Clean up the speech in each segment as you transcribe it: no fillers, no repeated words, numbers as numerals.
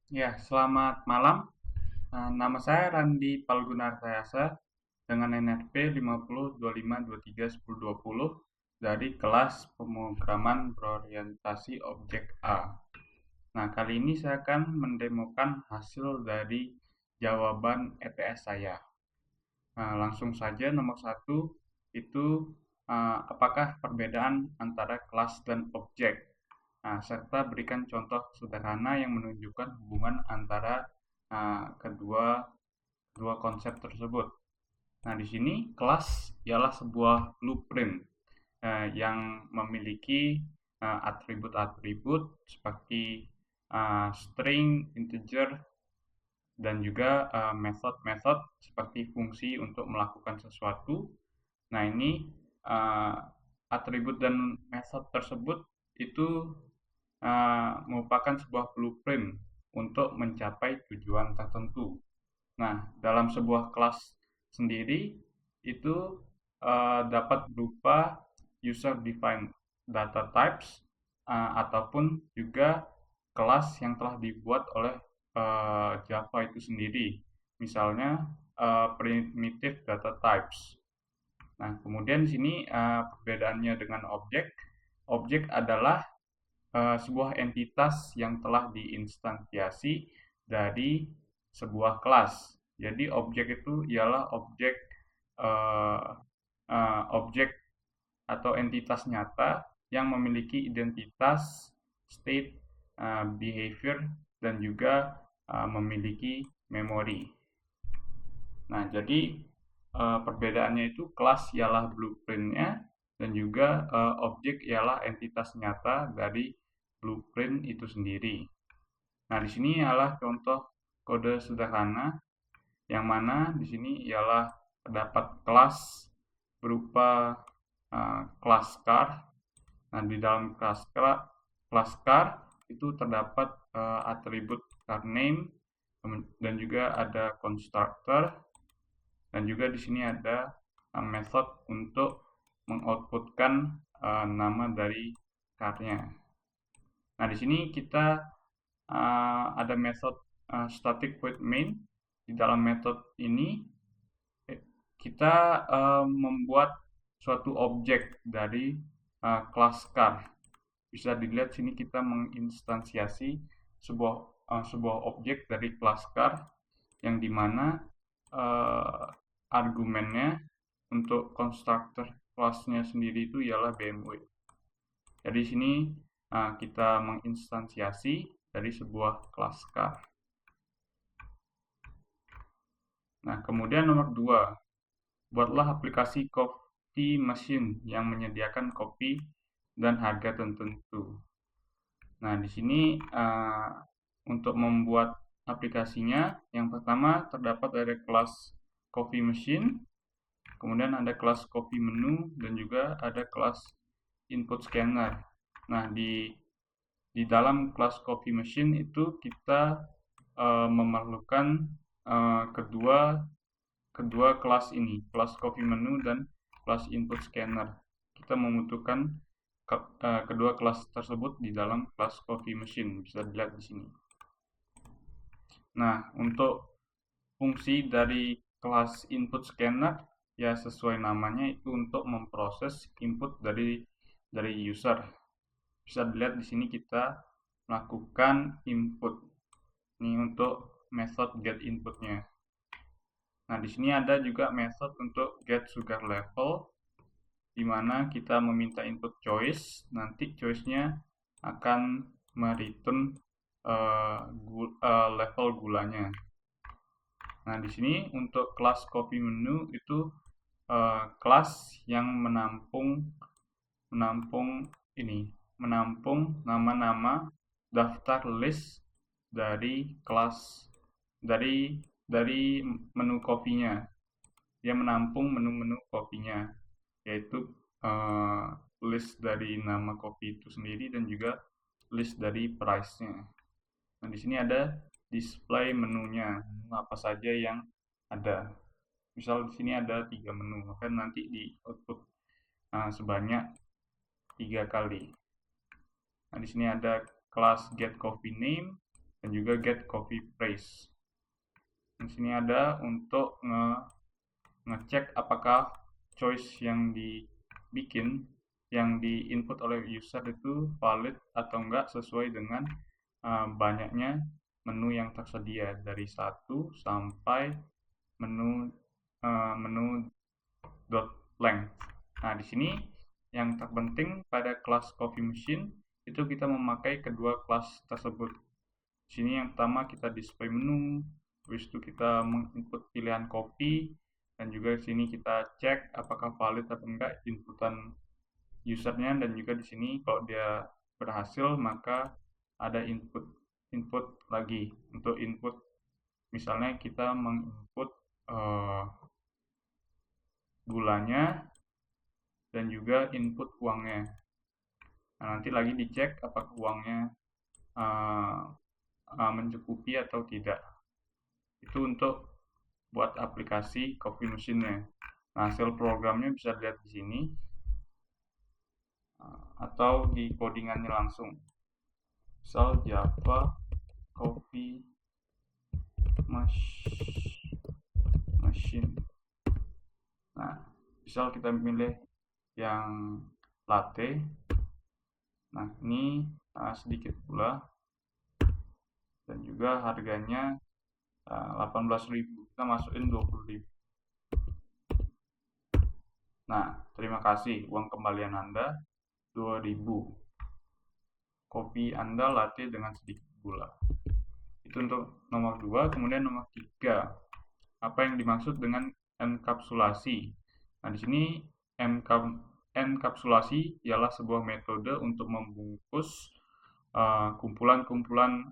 Ya, selamat malam. Nama saya Randi Palgunartayasa dengan NRP 5025231020 dari kelas pemrograman berorientasi objek A. Nah, kali ini saya akan mendemokan hasil dari jawaban ETS saya. Nah, langsung saja nomor satu itu apakah perbedaan antara kelas dan objek? Nah, serta berikan contoh sederhana yang menunjukkan hubungan antara kedua dua konsep tersebut. Nah, di sini kelas ialah sebuah blueprint yang memiliki atribut-atribut seperti string, integer, dan juga method-method seperti fungsi untuk melakukan sesuatu. Nah, ini uh, atribut dan method tersebut itu merupakan sebuah blueprint untuk mencapai tujuan tertentu. Nah, dalam sebuah kelas sendiri itu dapat berupa user defined data types ataupun juga kelas yang telah dibuat oleh Java itu sendiri. Misalnya primitive data types. Nah, kemudian di sini perbedaannya dengan objek. Objek adalah sebuah entitas yang telah diinstansiasi dari sebuah kelas. Jadi objek itu ialah uh, objek atau entitas nyata yang memiliki identitas, state, behavior, dan juga memiliki memori. Nah, jadi perbedaannya itu kelas ialah blueprintnya dan juga objek ialah entitas nyata dari blueprint itu sendiri. Nah, di sini ialah contoh kode sederhana yang mana di sini ialah terdapat kelas berupa kelas car. Nah, di dalam kelas car itu terdapat atribut car name dan juga ada constructor dan juga di sini ada method untuk mengoutputkan nama dari car-nya. Nah, di sini kita ada method static void main. Di dalam method ini kita membuat suatu objek dari kelas car. Bisa dilihat sini kita menginstansiasi sebuah objek dari kelas car yang dimana argumennya untuk konstruktor kelasnya sendiri itu ialah BMW. Jadi sini kita menginstansiasi dari sebuah kelas car. Nah, kemudian nomor 2, buatlah aplikasi copy machine yang menyediakan kopi dan harga tertentu. Nah, di sini untuk membuat aplikasinya, yang pertama terdapat ada kelas coffee machine, kemudian ada kelas copy menu, dan juga ada kelas input scanner. Nah, di dalam kelas copy machine itu kita memerlukan kedua kelas ini, kelas copy menu dan kelas input scanner. Kita membutuhkan kedua kelas tersebut di dalam kelas copy machine, bisa dilihat di sini. Nah, untuk fungsi dari kelas input scanner ya sesuai namanya itu untuk memproses input dari user. Bisa dilihat di sini kita melakukan input. Ini untuk method get inputnya. Nah, di sini ada juga method untuk get sugar level di mana kita meminta input choice, nanti choice-nya akan mereturn level gulanya. Nah, di sini untuk kelas copy menu itu kelas yang menampung nama-nama daftar list dari kelas dari menu kopinya. Dia menampung menu-menu kopinya, yaitu list dari nama kopi itu sendiri dan juga list dari price-nya. Nah, di sini ada display menunya, apa saja yang ada. Misal di sini ada 3 menu, maka nanti di output sebanyak 3 kali. Nah, di sini ada kelas get coffee name dan juga get copy price. Di sini ada untuk ngecek apakah choice yang dibikin, yang diinput oleh user itu valid atau enggak sesuai dengan banyaknya menu yang tersedia dari 1 sampai menu dot length. Nah, di sini yang terpenting pada kelas coffee machine itu kita memakai kedua kelas tersebut. Di sini yang pertama kita display menu, habis itu kita menginput pilihan kopi, dan juga di sini kita cek apakah valid atau enggak inputan usernya, dan juga di sini kalau dia berhasil maka ada input lagi untuk input, misalnya kita menginput gulanya dan juga input uangnya. Nah, nanti lagi dicek apakah uangnya mencukupi atau tidak. Itu untuk buat aplikasi coffee machine-nya. Nah, hasil programnya bisa dilihat di sini atau di codingannya langsung. Misal Java coffee machine. Nah, misal kita pilih yang latte. Nah, ini sedikit pula, dan juga harganya 18.000. Kita masukin 20.000. Nah, terima kasih, uang kembalian Anda 2.000. Kopi Anda latte dengan sedikit gula. Itu untuk nomor 2. Kemudian nomor 3, apa yang dimaksud dengan enkapsulasi? Nah, di sini enkapsulasi ialah sebuah metode untuk membungkus kumpulan-kumpulan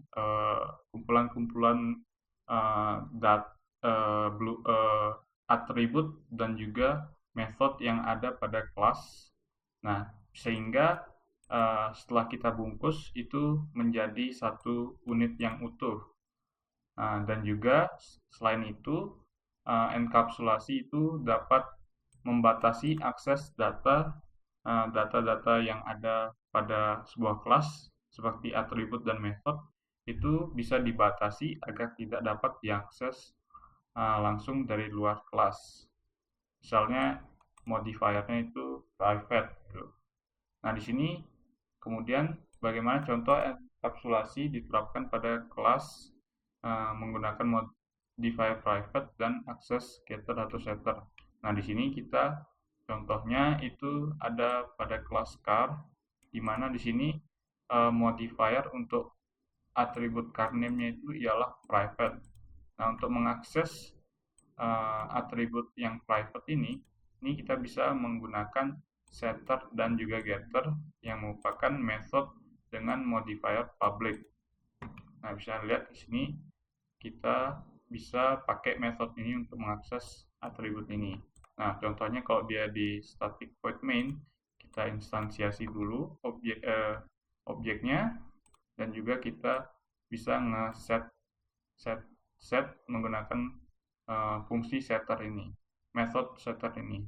atribut dan juga method yang ada pada kelas. Nah, sehingga setelah kita bungkus itu menjadi satu unit yang utuh. Dan juga selain itu enkapsulasi itu dapat membatasi akses data-data yang ada pada sebuah kelas seperti atribut dan method, itu bisa dibatasi agar tidak dapat diakses langsung dari luar kelas. Misalnya modifiernya itu private gitu. Nah, di sini kemudian bagaimana contoh enkapsulasi diterapkan pada kelas menggunakan modifier private dan akses getter atau setter. Nah, di sini kita contohnya itu ada pada kelas car, di mana di sini modifier untuk atribut car name-nya itu ialah private. Nah, untuk mengakses atribut yang private ini kita bisa menggunakan setter dan juga getter yang merupakan method dengan modifier public. Nah, bisa lihat di sini kita bisa pakai method ini untuk mengakses atribut ini. Nah, contohnya kalau dia di static void main, kita instansiasi dulu objeknya, dan juga kita bisa set menggunakan fungsi setter ini, method setter ini.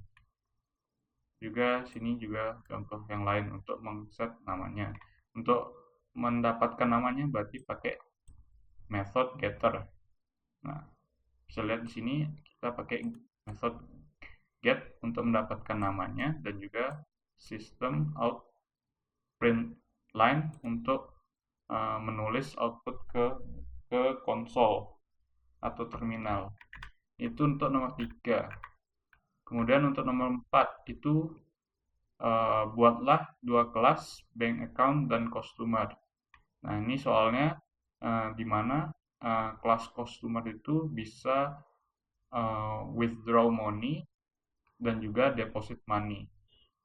Juga sini juga contoh yang lain untuk mengset namanya. Untuk mendapatkan namanya berarti pakai method getter. Nah, bisa lihat di sini kita pakai method get untuk mendapatkan namanya, dan juga system out print line untuk menulis output ke konsol atau terminal. Itu untuk nomor 3. Kemudian untuk nomor 4 itu buatlah 2 kelas bank account dan customer. Nah, ini soalnya di mana kelas customer itu bisa withdraw money dan juga deposit money.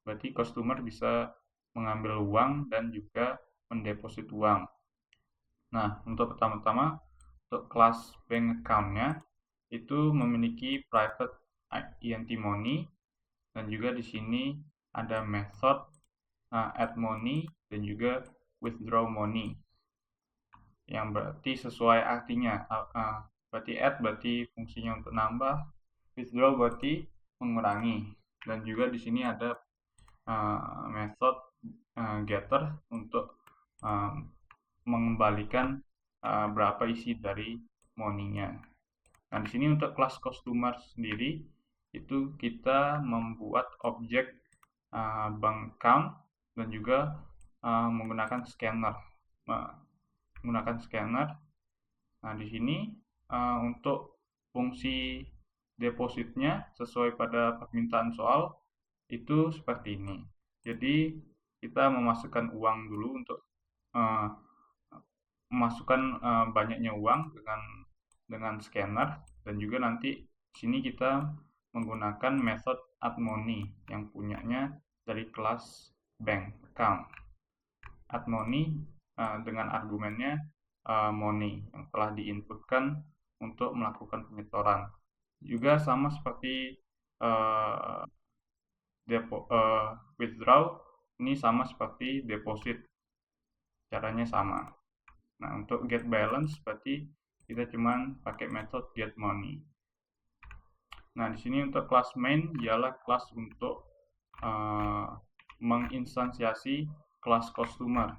Berarti customer bisa mengambil uang dan juga mendeposit uang. Nah, untuk pertama-tama untuk kelas bank account-nya itu memiliki private int money, dan juga di sini ada method add money dan juga withdraw money, yang berarti sesuai artinya. Berarti add berarti fungsinya untuk nambah, withdraw berarti mengurangi, dan juga di sini ada method getter untuk mengembalikan berapa isi dari money-nya. Nah, di sini untuk kelas customer sendiri itu kita membuat objek bank account dan juga menggunakan scanner. Nah, di sini untuk fungsi depositnya sesuai pada permintaan soal itu seperti ini. Jadi kita memasukkan uang dulu untuk memasukkan banyaknya uang dengan scanner, dan juga nanti sini kita menggunakan method add money yang punyanya dari kelas bank account. Add money dengan argumennya money yang telah diinputkan untuk melakukan penyetoran. Juga sama seperti withdraw, ini sama seperti deposit, caranya sama. Nah, untuk get balance berarti kita cuman pakai metode get money. Nah, di sini untuk kelas main ialah kelas untuk menginstansiasi kelas customer.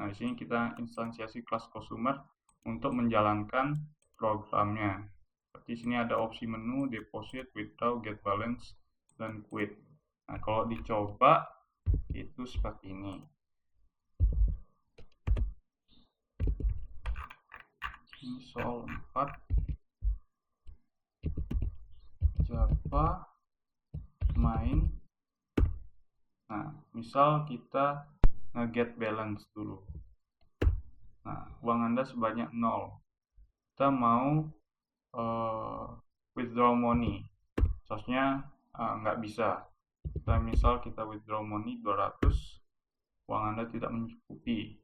Nah, di sini kita instansiasi kelas customer untuk menjalankan programnya. Seperti sini ada opsi menu, deposit, withdraw, get balance, dan quit. Nah, kalau dicoba itu seperti ini. Ini soal 4. Java main. Nah, misal kita nge-get balance dulu. Nah, uang Anda sebanyak 0. Kita mau withdraw money. Source-nya nggak bisa. Misal kita withdraw money 200, uang Anda tidak mencukupi.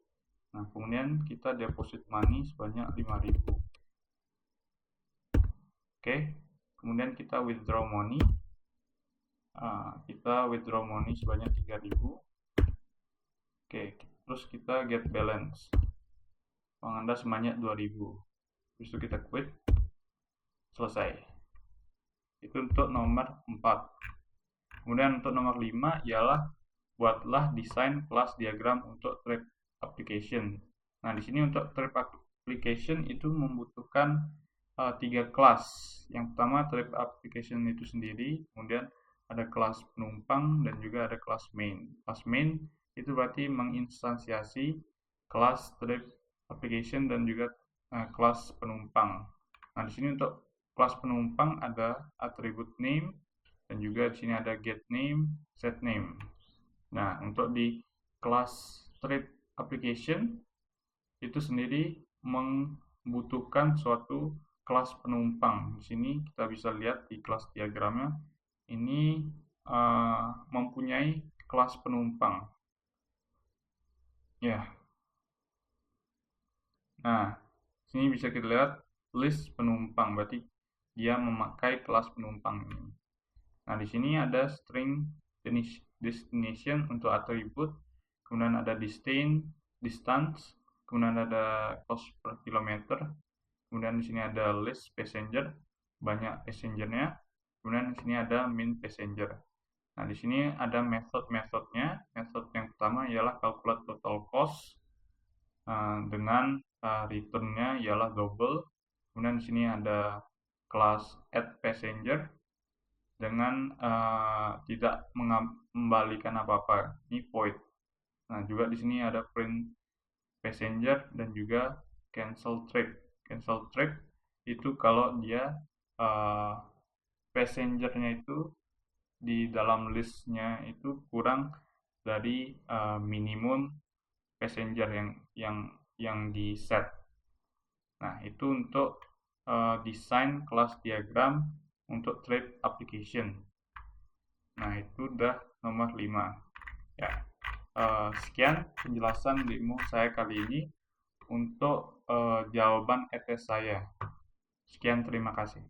Nah, kemudian kita deposit money sebanyak 5.000. Oke, kemudian kita withdraw money. Kita withdraw money sebanyak 3.000. Oke, terus kita get balance. Uang Anda sebanyak 2.000. Terus itu kita quit. Selesai. Itu untuk nomor 4. Kemudian untuk nomor 5 ialah buatlah desain kelas diagram untuk trade application. Nah, di sini untuk trade application itu membutuhkan 3 kelas. Yang pertama trade application itu sendiri, kemudian ada kelas penumpang dan juga ada kelas main. Kelas main itu berarti menginstansiasi kelas trade application dan juga kelas penumpang. Nah, di sini untuk kelas penumpang ada atribut name dan juga di sini ada get name, set name. Nah, untuk di kelas trade application itu sendiri membutuhkan suatu kelas penumpang. Di sini kita bisa lihat di kelas diagramnya ini mempunyai kelas penumpang. Ya. Nah, sini bisa kita lihat list penumpang, berarti dia memakai kelas penumpang ini. Nah, di sini ada string destination untuk atribut, kemudian ada distance, kemudian ada cost per kilometer, kemudian di sini ada list passenger, banyak passengernya, kemudian di sini ada min passenger. Nah, di sini ada metode-metodenya. Metode yang pertama ialah calculate total cost dengan return-nya ialah double. Kemudian di sini ada kelas add passenger dengan tidak mengembalikan apa-apa. Ini void. Nah, juga di sini ada print passenger dan juga cancel trip. Cancel trip itu kalau dia passengernya itu di dalam listnya itu kurang dari minimum passenger yang di set. Nah, itu untuk desain kelas diagram untuk trade application. Nah, itu udah nomor 5. Ya. Sekian penjelasan demo saya kali ini untuk jawaban ETS saya. Sekian, terima kasih.